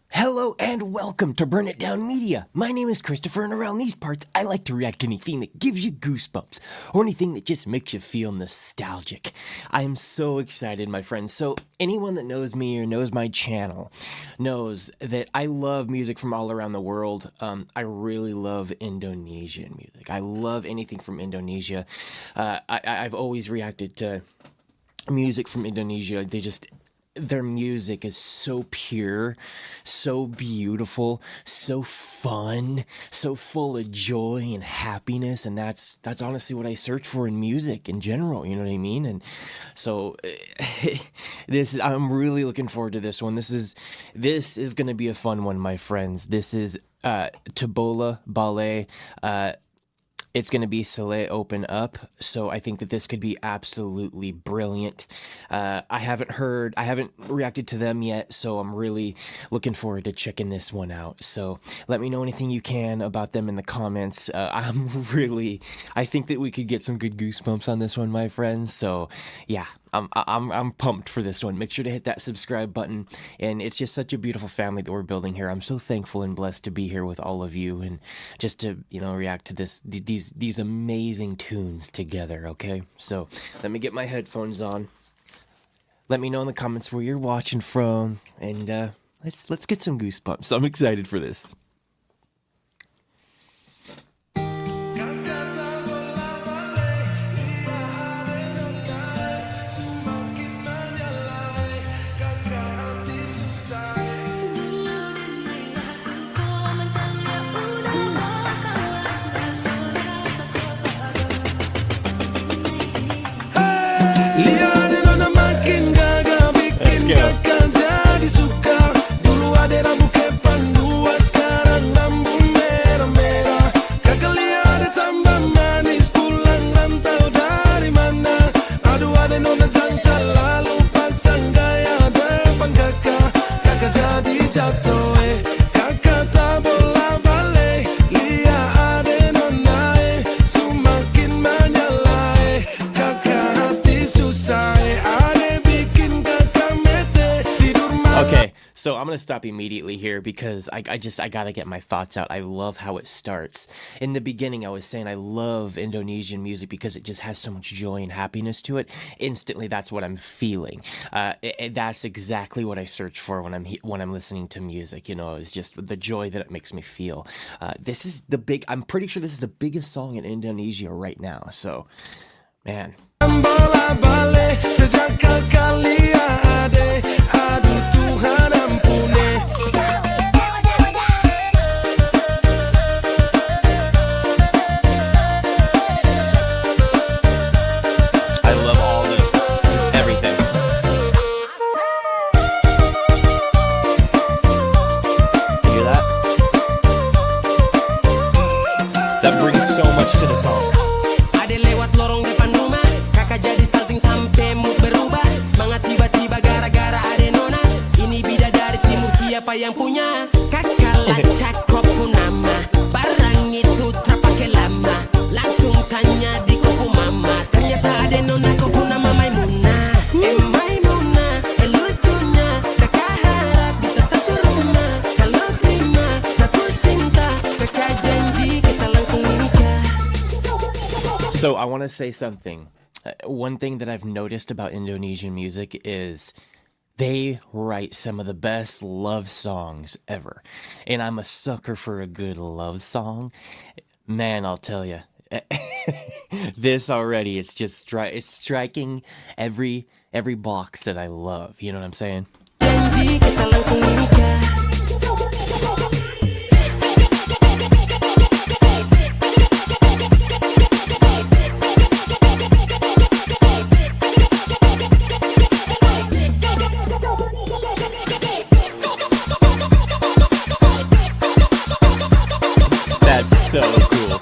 Hello and welcome to Burn It Down Media. My name is Christopher, and around these parts, I like to react to anything that gives you goosebumps or anything that just makes you feel nostalgic. I am so excited, my friends. So, anyone that knows me or knows my channel knows that I love music from all around the world. I really love Indonesian music. I love anything from Indonesia. I've always reacted to music from Indonesia. Their music is so pure, so beautiful, so fun, so full of joy and happiness, and that's honestly what I search for in music in general, you know what I mean? And so I'm really looking forward to this one. This is going to be a fun one, my friends. This is Tabola, Bale. It's going to be Silet open up, so I think that this could be absolutely brilliant. I haven't reacted to them yet, so I'm really looking forward to checking this one out. So let me know anything you can about them in the comments. I think that we could get some good goosebumps on this one, my friends. So yeah, I'm pumped for this one. Make sure to hit that subscribe button, and it's just such a beautiful family that we're building here. I'm so thankful and blessed to be here with all of you, and just to react to these amazing tunes together. Okay, so let me get my headphones on. Let me know in the comments where you're watching from, and let's get some goosebumps. I'm excited for this. Okay, so I'm gonna stop immediately here because I gotta get my thoughts out. I love how it starts. In the beginning, I was saying I love Indonesian music because it just has so much joy and happiness to it. Instantly, that's what I'm feeling. That's exactly what I search for when I'm listening to music. It's just the joy that it makes me feel. I'm pretty sure this is the biggest song in Indonesia right now. So, man. That brings so much to the song. Ada lewat lorong depan rumah, kakak jadi salting sampai mood berubah. Semangat tiba-tiba gara-gara ada nona. Ini bidadari timur, siapa yang punya? Kakak lacak kopu nama, barang itu terpakai lama. Langsung tanya di kopu mama, ternyata ada nona kopu nama Maimuna. Maimuna, lucunya kakak harap bisa satu rumah. Kalau terima satu cinta, kakak janji kita langsung nikah. So I want to say something. One thing that I've noticed about Indonesian music is they write some of the best love songs ever. And I'm a sucker for a good love song. Man, I'll tell you. This already, it's just it's striking every box that I love. You know what I'm saying? Janji kita langsung nikah. That's so cool.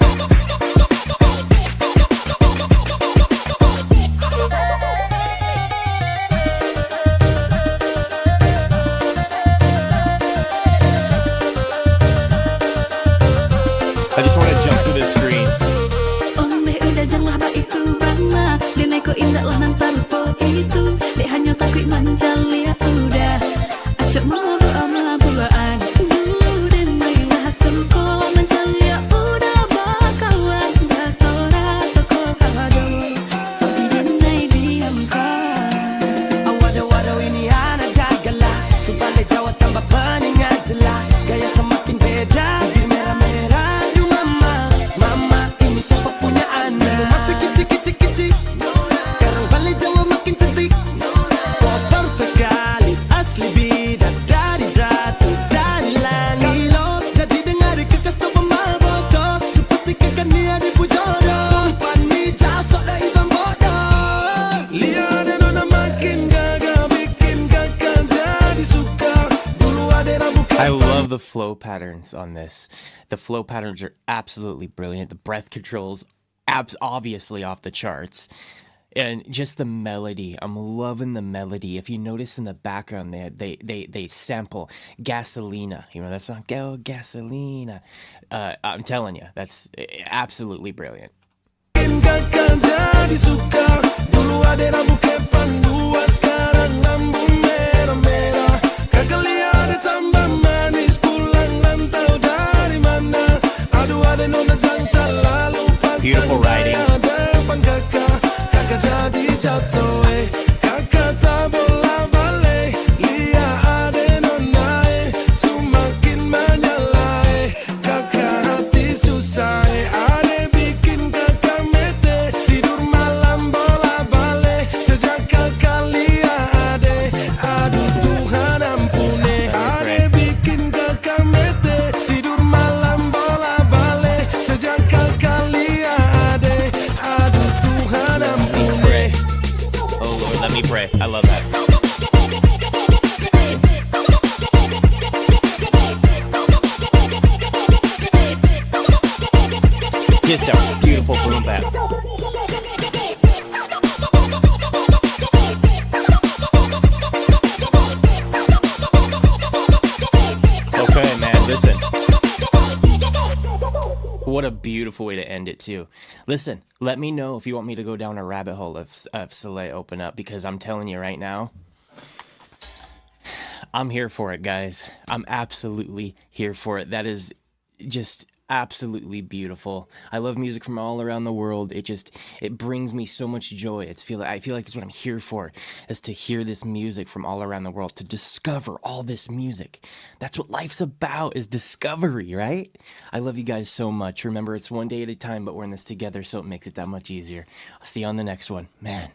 love the flow patterns on this. The flow patterns are absolutely brilliant. The breath controls obviously off the charts. And just the melody, I'm loving the melody. If you notice in the background, they sample Gasolina. You know that song, Go Gasolina. I'm telling you, that's absolutely brilliant. Beautiful writing. Jadi jatuh kakak tabola bale lia ade nonai semakin menyalai kakak hati susah ade bikin kakak mete tidur malam bola bale sejak kakak lia ade aduh Tuhan ampune ade bikin kakak mete tidur malam bola bale sejak kakak lia ade aduh Tuhan ampune. Oh Lord, let me pray. I love that. Just a beautiful boom bap. Okay, man, listen. What a beautiful way to end it, too. Listen, let me know if you want me to go down a rabbit hole of Silet open up, because I'm telling you right now, I'm here for it, guys. I'm absolutely here for it. That is just absolutely beautiful. I love music from all around the world. It brings me so much joy. I feel like that's what I'm here for, is to hear this music from all around the world, to discover all this music. That's what life's about, is discovery, right? I love you guys so much. Remember, it's one day at a time, but we're in this together, so it makes it that much easier. I'll see you on the next one. Man.